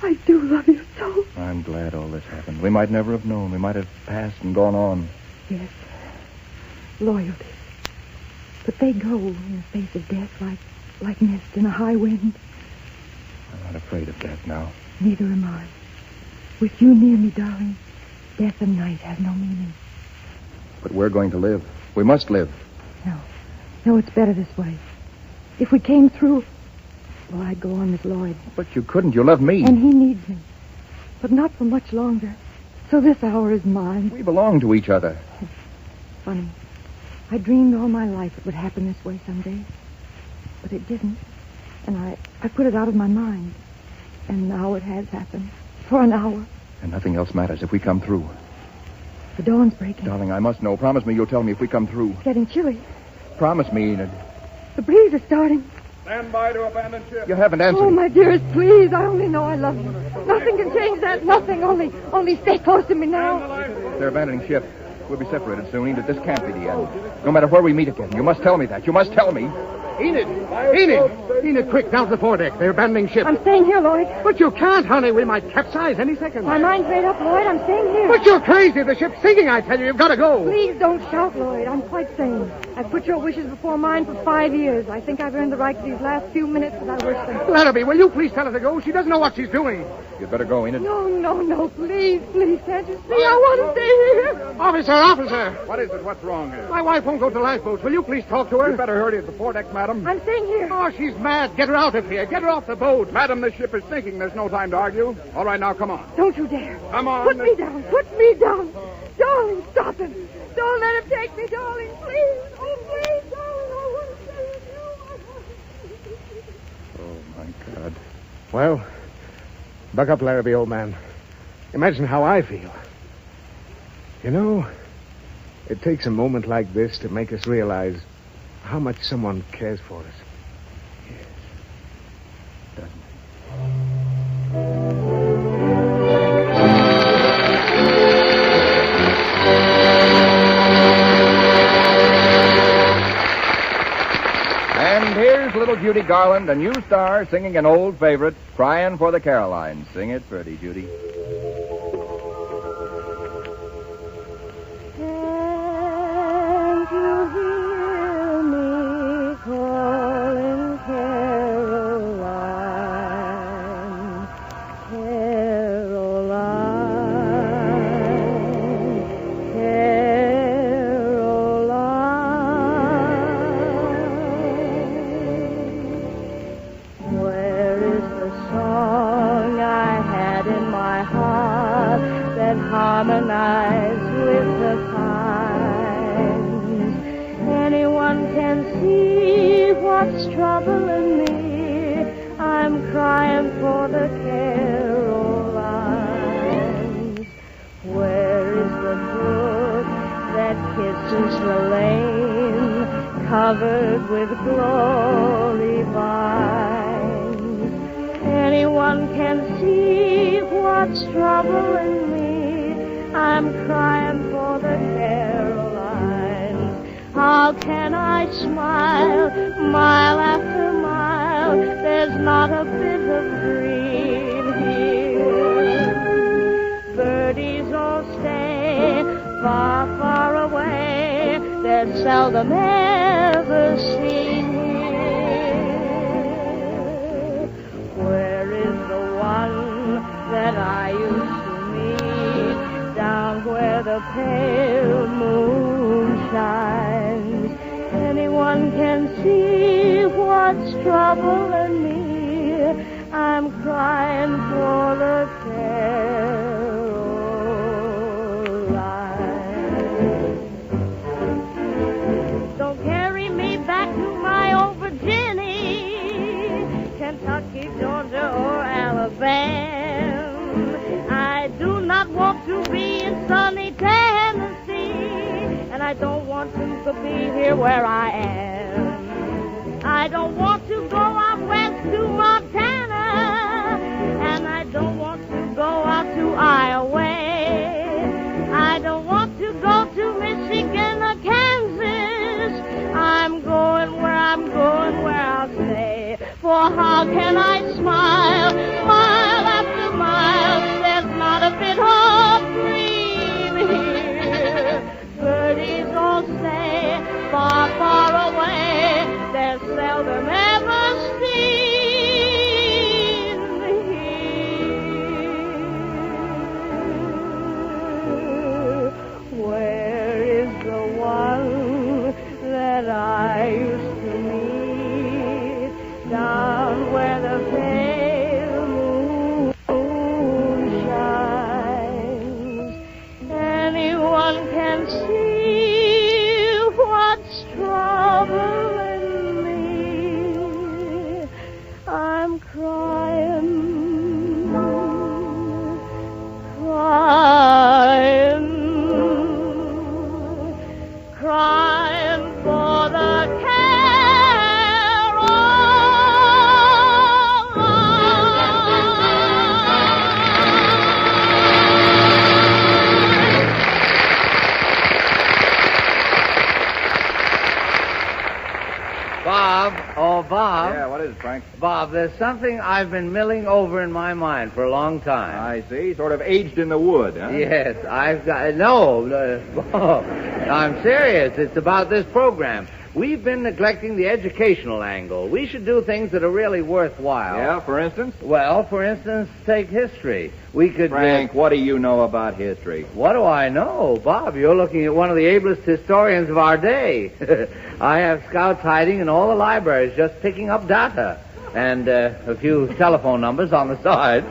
S12: I do love you so.
S2: I'm glad all this happened. We might never have known. We might have passed and gone on.
S12: Yes. Loyalty. But they go in the face of death like like mist in a high wind.
S2: I'm not afraid of death now.
S12: Neither am I. With you near me, darling, death and night have no meaning.
S2: But we're going to live. We must live.
S12: No, it's better this way. If we came through, well, I'd go on with Lloyd.
S2: But you couldn't. You love me.
S12: And he needs me. But not for much longer. So this hour is mine.
S2: We belong to each other.
S12: Funny. I dreamed all my life it would happen this way someday. But it didn't. And I put it out of my mind. And now it has happened. For an hour.
S2: And nothing else matters if we come through.
S12: The dawn's breaking.
S2: Darling, I must know. Promise me you'll tell me if we come through.
S12: It's getting chilly.
S2: Promise me, Enid.
S12: The breeze is starting.
S1: Stand by to abandon ship.
S2: You haven't answered.
S12: Oh, my dearest, please. I only know I love you. Nothing can change that. Nothing. Only stay close to me now.
S2: They're abandoning ship. We'll be separated soon, Enid. This can't be the end. No matter where we meet again, you must tell me that. You must tell me.
S4: Enid! Enid, quick, down to the foredeck. They're abandoning ship.
S12: I'm staying here, Lloyd.
S4: But you can't, honey. We might capsize any second.
S12: My mind's made up, Lloyd. I'm staying here.
S4: But you're crazy. The ship's sinking, I tell you. You've got to go.
S12: Please don't shout, Lloyd. I'm quite sane. I've put your wishes before mine for 5 years. I think I've earned the right to these last few minutes as I wish them.
S4: Larrabee, will you please tell her to go? She doesn't know what she's doing.
S2: You'd better go, Enid.
S12: No, please, can't you see? I want to stay here.
S4: Officer.
S1: What is it? What's wrong here?
S4: My wife won't go to the lifeboats. Will you please talk to her?
S1: You better hurry at the foredeck, madam.
S12: I'm staying here.
S4: Oh, she's mad. Get her out of here. Get her off the boat.
S1: Madam, this ship is sinking. There's no time to argue. All right, now, come on.
S12: Don't you dare.
S1: Come on.
S12: Put me down. Darling, stop him. Don't let him take me, darling. Please. Oh, please, darling. I want to stay with you.
S2: Oh, my God.
S4: Well, buck up, Larrabee, old man. Imagine how I feel. You know, it takes a moment like this to make us realize how much someone cares for us.
S2: And here's little Judy Garland, a new star, singing an old favorite, Crying for the Carolines. Sing it pretty, Judy.
S6: Can't you hear me calling Caroline?
S7: Harmonize with the pines. Anyone can see what's troubling me. I'm crying for the Carolines. Where is the brook that kisses the lane, covered with glory vines? Anyone can see what's troubling me. I'm crying for the Carolines. How can I smile mile after mile? There's not a bit of green here. Birdies all stay far, far away. They're seldom ever seen here. Where is the one that I used to meet? Down where the pale moon shines. Anyone can see what's troubling me. I'm crying for the Carolines. Don't carry me back to my old Virginia, Kentucky, Georgia, or Alabama. I do not want to be in sunny Tennessee, and I don't want to be here where I am. I don't want to go out west to Montana, and I don't want to go out to Iowa. I don't want to go to Michigan or Kansas. I'm going where I'll stay. For how can I smile mile after mile? There's not a bit of green here. Birdies all say far, far away. They're seldom ever anyone can see what's troubling me. I'm crying, crying for the care of
S10: Bob. Oh, Bob.
S2: Yeah, what is it, Frank?
S10: Bob, there's something I've been milling over in my mind for a long time.
S2: I see. Sort of aged in the wood, huh?
S10: Yes, I've got... No, I'm serious. It's about this program. We've been neglecting the educational angle. We should do things that are really worthwhile.
S2: Yeah, for instance?
S10: Well, for instance, take history. We could...
S2: Frank, what do you know about history?
S10: What do I know? Bob, you're looking at one of the ablest historians of our day. I have scouts hiding in all the libraries just picking up data. And a few telephone numbers on the side.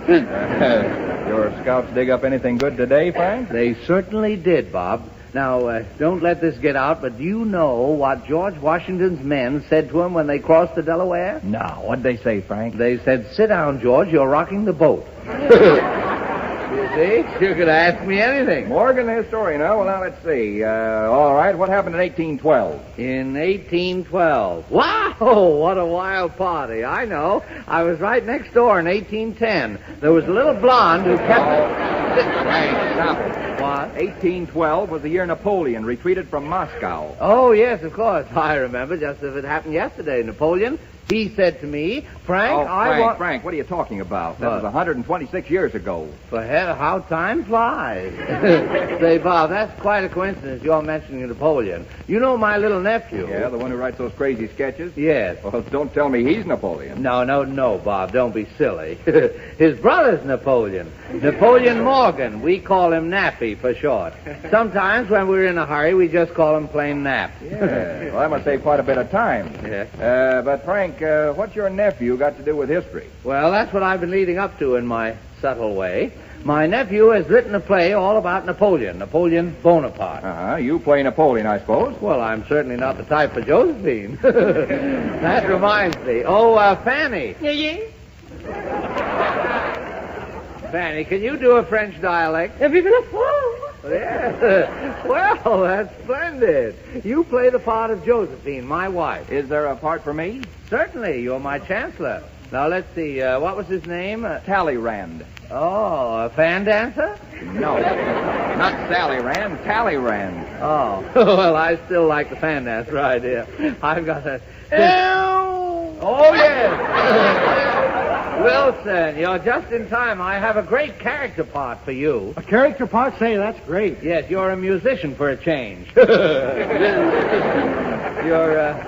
S2: Your scouts dig up anything good today, Frank?
S10: They certainly did, Bob. Now, don't let this get out, but do you know what George Washington's men said to him when they crossed the Delaware?
S2: No, what'd they say, Frank?
S10: They said, "Sit down, George, you're rocking the boat." You see? You could ask me anything.
S2: Morgan, the historian, huh? Well, now, let's see. All right, what happened in 1812?
S10: In 1812. Wow, what a wild party. I know. I was right next door in 1810. There was a little blonde who kept...
S2: Frank, stop it.
S10: What?
S2: 1812 was the year Napoleon retreated from Moscow.
S10: Oh, yes, of course. I remember, just as it happened yesterday. Napoleon, he said to me, Frank,
S2: Frank, what are you talking about? That was 126 years ago.
S10: For hell, how time flies. Say, Bob, that's quite a coincidence you're mentioning Napoleon. You know my little nephew.
S2: Yeah, the one who writes those crazy sketches?
S10: Yes.
S2: Well, don't tell me he's Napoleon.
S10: No, Bob, don't be silly. His brother's Napoleon. Napoleon Morgan. We call him Nappy for short. Sometimes when we're in a hurry, we just call him plain Nap.
S2: Yeah. Well, that must save quite a bit of time.
S10: Yeah.
S2: But, Frank, what's your nephew got to do with history?
S10: Well, that's what I've been leading up to in my subtle way. My nephew has written a play all about Napoleon Bonaparte.
S2: Uh-huh. You play Napoleon, I suppose.
S10: Well, I'm certainly not the type for Josephine. That reminds me. Oh, Fanny.
S7: Yeah.
S10: Fanny, can you do a French dialect? Yes. Well, that's splendid. You play the part of Josephine, my wife.
S2: Is there a part for me?
S10: Certainly. You're my chancellor. Now, let's see. What was his name?
S2: Talleyrand.
S10: Oh, a fan dancer?
S2: No. Not Sally Rand, Talleyrand.
S10: Oh. Well, I still like the fan dancer idea. I've got a... Oh, yes. Wilson, you're just in time. I have a great character part for you.
S11: A character part? Say, that's great.
S10: Yes, you're a musician for a change.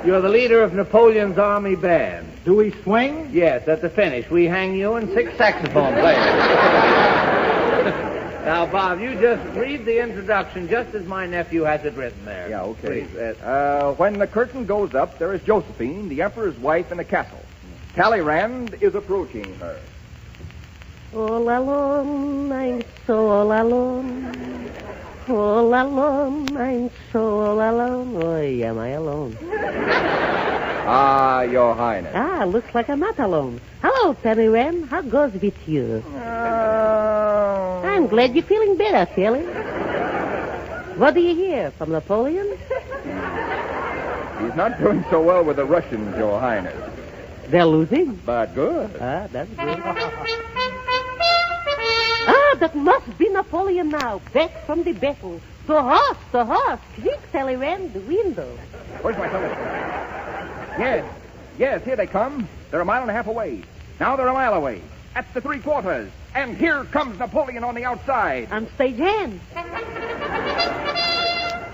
S10: You're the leader of Napoleon's army band.
S11: Do we swing?
S10: Yes, at the finish, we hang you and 6 saxophone players. Now, Bob, you just read the introduction just as my nephew has it written there.
S2: Yeah, okay.
S10: Please.
S2: When the curtain goes up, there is Josephine, the emperor's wife, in the castle. Talleyrand is approaching her.
S7: All alone, I'm so all alone. All alone, I'm so all alone. Oh, am I alone?
S2: Ah, Your Highness.
S7: Looks like I'm not alone. Hello, Talleyrand. How goes it with you? I'm glad you're feeling better, Tilly. What do you hear from Napoleon?
S2: He's not doing so well with the Russians, Your Highness.
S7: They're losing?
S2: But good.
S7: That's good. That must be Napoleon now, back from the battle. The horse. Quick, Talleyrand, the window.
S2: Where's my telescope? Yes, here they come. They're 1.5 miles away. Now they're 1 mile away. At the 3/4. And here comes Napoleon on the outside.
S7: On stage hand.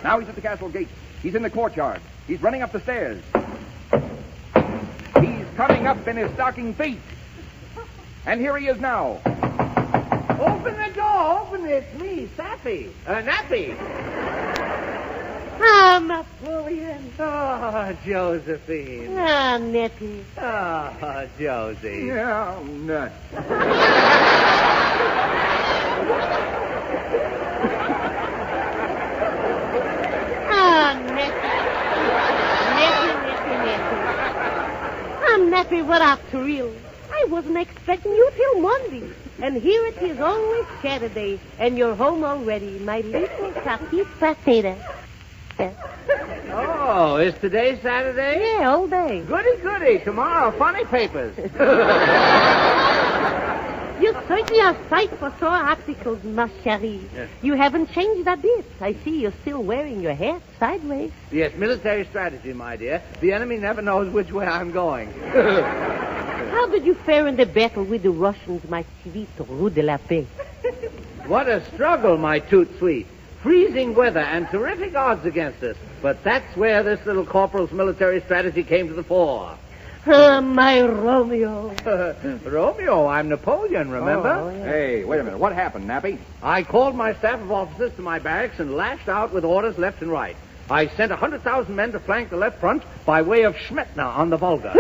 S2: Now he's at the castle gate. He's in the courtyard. He's running up the stairs. He's coming up in his stocking feet. And here he is now.
S10: Open the door. Open it. It's me, Nappy.
S7: Napoleon.
S10: Oh, Josephine.
S7: Nettie.
S10: Oh, Josie.
S2: Yeah, nuts.
S13: Pappy, what after real? I wasn't expecting you till Monday. And here it is only Saturday, and you're home already, my little petite potato. Yes.
S10: Oh, is today Saturday?
S13: Yeah, all day.
S10: Goody, goody. Tomorrow, funny papers.
S13: You certainly are sight for sore articles, ma chérie.
S10: Yes.
S13: You haven't changed a bit. I see you're still wearing your hat sideways.
S10: Yes, military strategy, my dear. The enemy never knows which way I'm going.
S13: How did you fare in the battle with the Russians, my civito Rue de la Paix?
S10: What a struggle, my toot sweet. Freezing weather and terrific odds against us. But that's where this little corporal's military strategy came to the fore.
S13: My Romeo.
S10: Romeo, I'm Napoleon, remember?
S2: Oh, yeah. Hey, wait a minute. What happened, Nappy?
S10: I called my staff of officers to my barracks and lashed out with orders left and right. I sent 100,000 men to flank the left front by way of Schmetna on the Volga.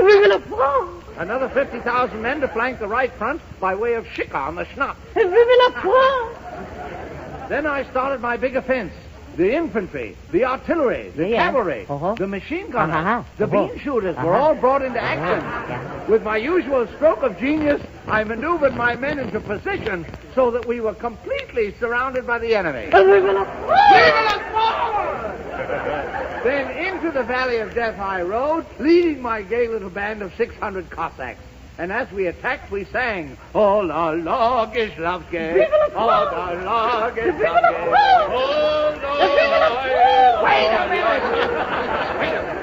S10: Another 50,000 men to flank the right front by way of Shika on the Schnapp. Then I started my big offense. The infantry, the artillery, the cavalry, the machine gunners, the bean shooters were all brought into action. With my usual stroke of genius, I maneuvered my men into position so that we were completely surrounded by the enemy. Then into the valley of death I rode, leading my gay little band of 600 Cossacks. And as we attacked, we sang, "Oh la la, Gislavsky, oh la la, Gislavsky, oh la la."
S2: Wait a minute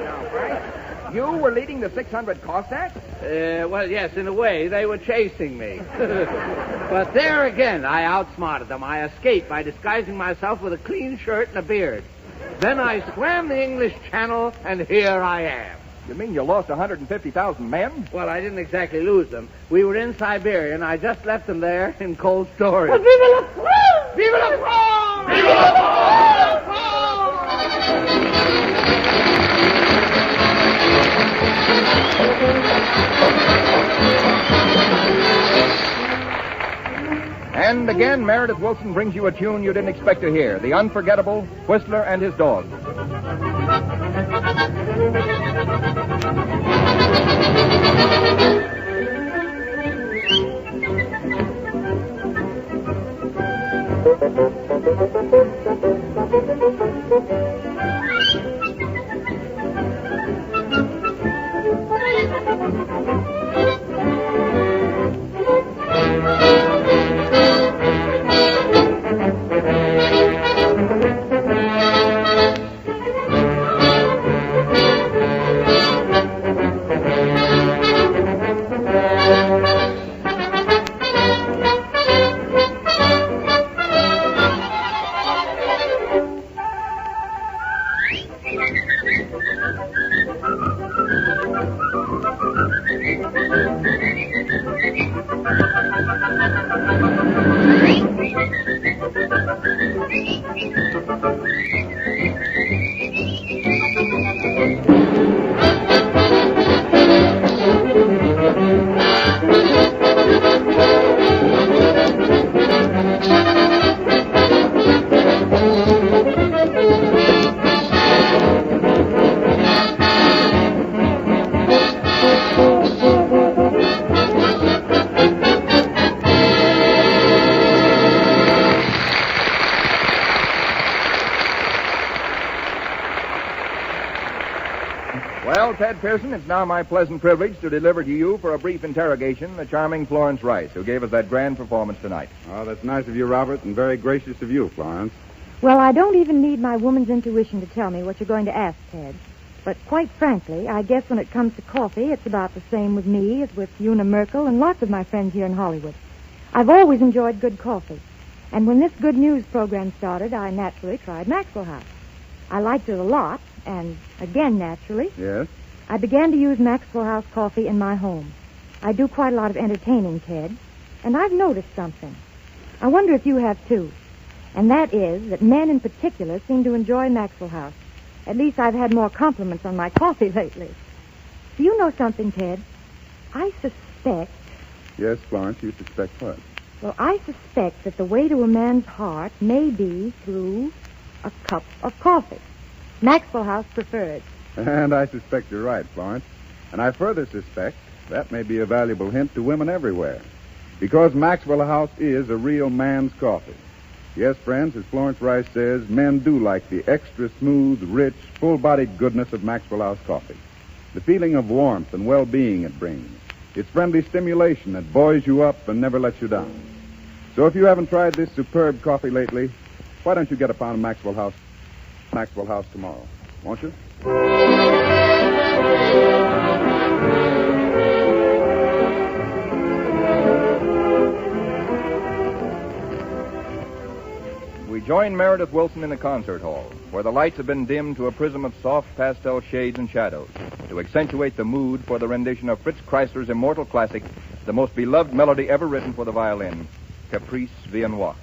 S2: now, Frank. You were leading the 600 Cossacks?
S10: Well, yes, in a way, they were chasing me. But there again, I outsmarted them. I escaped by disguising myself with a clean shirt and a beard. Then I swam the English Channel, and here I am.
S2: You mean you lost 150,000 men?
S10: Well, I didn't exactly lose them. We were in Siberia, and I just left them there in cold storage.
S13: Vive la France!
S10: Vive la France!
S3: Vive la
S2: And again, Meredith Willson brings you a tune you didn't expect to hear. The unforgettable Whistler and His Dog. Well, Ted Pearson, it's now my pleasant privilege to deliver to you for a brief interrogation the charming Florence Rice, who gave us that grand performance tonight.
S1: Oh, that's nice of you, Robert, and very gracious of you, Florence.
S12: Well, I don't even need my woman's intuition to tell me what you're going to ask, Ted. But quite frankly, I guess when it comes to coffee, it's about the same with me as with Una Merkel and lots of my friends here in Hollywood. I've always enjoyed good coffee. And when this good news program started, I naturally tried Maxwell House. I liked it a lot, and again, naturally,
S1: Yes?
S12: I began to use Maxwell House coffee in my home. I do quite a lot of entertaining, Ted, and I've noticed something. I wonder if you have, too. And that is that men in particular seem to enjoy Maxwell House. At least I've had more compliments on my coffee lately. Do you know something, Ted? I suspect...
S1: Yes, Florence, you suspect what?
S12: Well, I suspect that the way to a man's heart may be through a cup of coffee. Maxwell House preferred.
S1: And I suspect you're right, Florence. And I further suspect That may be a valuable hint to women everywhere. Because Maxwell House is a real man's coffee. Yes, friends, as Florence Rice says, men do like the extra smooth, rich, full-bodied goodness of Maxwell House coffee. The feeling of warmth and well-being it brings. Its friendly stimulation that buoys you up and never lets you down. So if you haven't tried this superb coffee lately, why don't you get a pound of Maxwell House tomorrow, won't you?
S2: We join Meredith Wilson in the concert hall, where the lights have been dimmed to a prism of soft pastel shades and shadows to accentuate the mood for the rendition of Fritz Kreisler's immortal classic, the most beloved melody ever written for the violin, Caprice Viennois.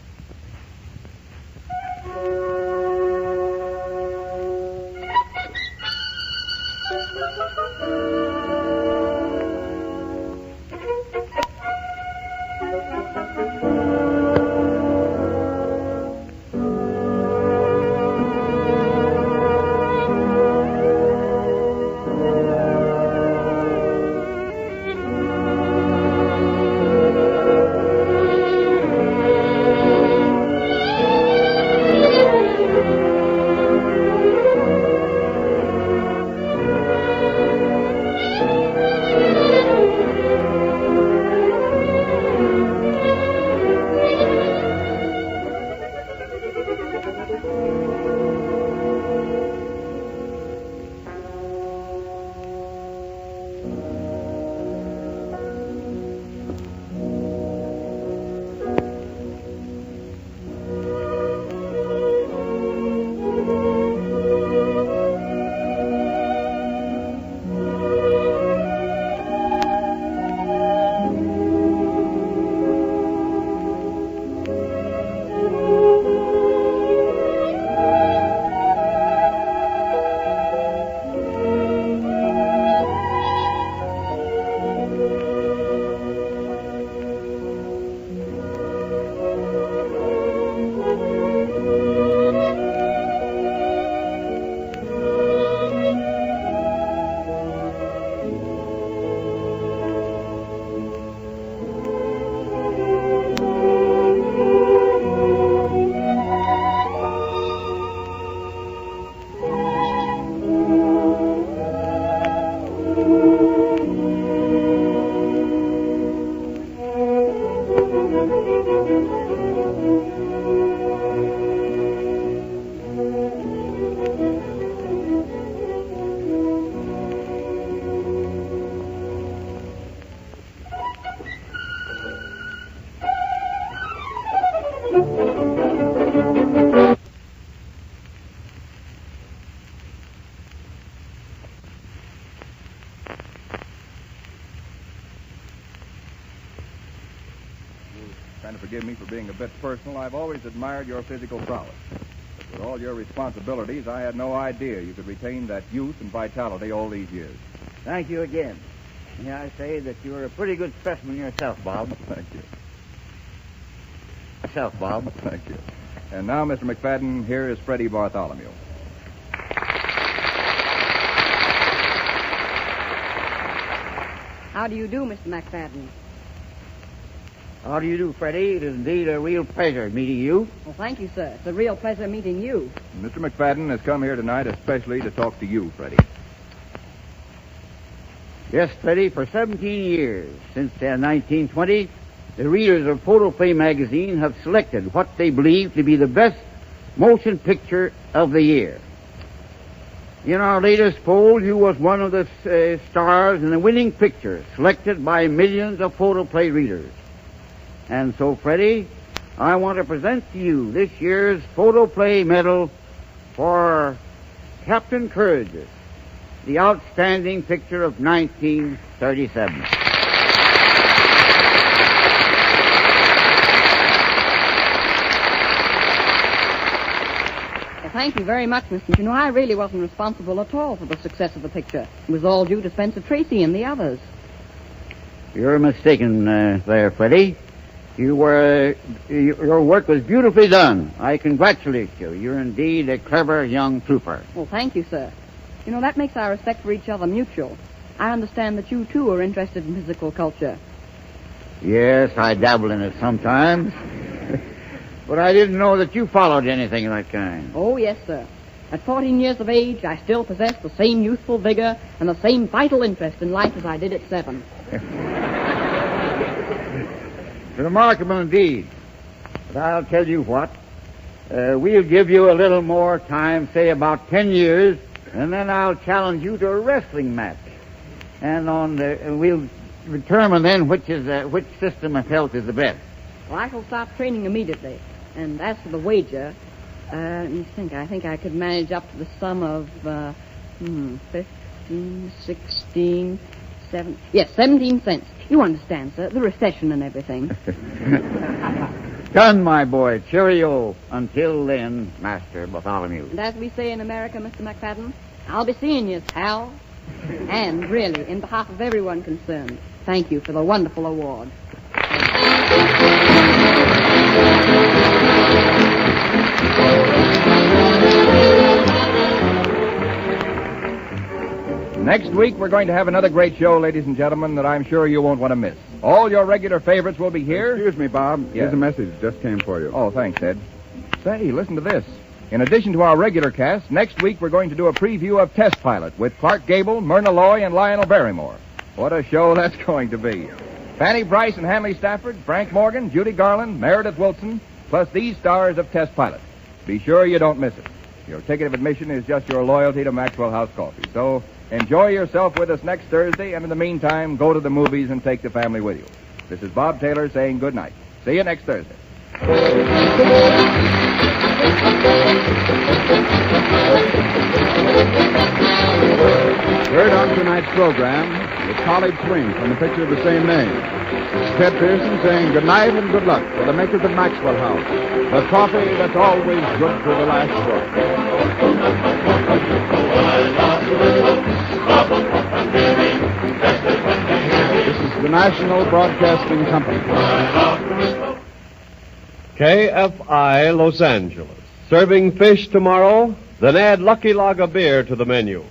S2: Kind of forgive me for being a bit personal. I've always admired your physical prowess. But with all your responsibilities, I had no idea you could retain that youth and vitality all these years.
S10: Thank you again. May I say that you're a pretty good specimen yourself, Bob.
S2: Thank you.
S10: Yourself, Bob.
S2: Thank you. And now, Mr. McFadden, here is Freddie Bartholomew.
S14: How do you do, Mr. McFadden?
S10: How do you do, Freddie? It is indeed a real pleasure meeting you.
S14: Well, thank you, sir. It's a real pleasure meeting you.
S2: Mr. McFadden has come here tonight especially to talk to you, Freddie.
S10: Yes, Freddie, for 17 years, since 1920, the readers of Photoplay magazine have selected what they believe to be the best motion picture of the year. In our latest poll, you was one of the stars in the winning picture, selected by millions of Photoplay readers. And so, Freddie, I want to present to you this year's Photoplay medal for Captain Courage, the outstanding picture of 1937.
S14: Well, thank you very much, Mr. You know, I really wasn't responsible at all for the success of the picture. It was all due to Spencer Tracy and the others.
S10: You're mistaken there, Freddie. Your work was beautifully done. I congratulate you. You're indeed a clever young trooper.
S14: Well, thank you, sir. You know, that makes our respect for each other mutual. I understand that you, too, are interested in physical culture.
S10: Yes, I dabble in it sometimes. But I didn't know that you followed anything of that kind.
S14: Oh, yes, sir. At 14 years of age, I still possess the same youthful vigor and the same vital interest in life as I did at 7.
S10: Remarkable indeed. But I'll tell you what. We'll give you a little more time, say about 10 years, and then I'll challenge you to a wrestling match. And we'll determine then which system of health is the best.
S14: Well, I shall start training immediately. And as for the wager, let me think. I think I could manage up to the sum of 15, 16, 7... Yes, 17 cents. You understand, sir, the recession and everything.
S10: Done, my boy. Cheerio. Until then, Master Bartholomew.
S14: And as we say in America, Mr. McFadden, I'll be seeing you, pal. And really, in behalf of everyone concerned, thank you for the wonderful award.
S2: Next week, we're going to have another great show, ladies and gentlemen, that I'm sure you won't want to miss. All your regular favorites will be here.
S1: Excuse me, Bob.
S2: Yes.
S1: Here's a message just came for you.
S2: Oh, thanks, Ed. Say, listen to this. In addition to our regular cast, next week we're going to do a preview of Test Pilot with Clark Gable, Myrna Loy, and Lionel Barrymore. What a show that's going to be. Fanny Brice and Hanley Stafford, Frank Morgan, Judy Garland, Meredith Wilson, plus these stars of Test Pilot. Be sure you don't miss it. Your ticket of admission is just your loyalty to Maxwell House Coffee. So enjoy yourself with us next Thursday, and in the meantime, go to the movies and take the family with you. This is Bob Taylor saying good night. See you next Thursday.
S1: Heard on tonight's program, the College Swing from the picture of the same name. Ted Pearson saying good night and good luck for the makers of Maxwell House. The coffee that's always good to the last drop. This is the National Broadcasting Company.
S15: KFI Los Angeles. Serving fish tomorrow? Then add Lucky Lager beer to the menu.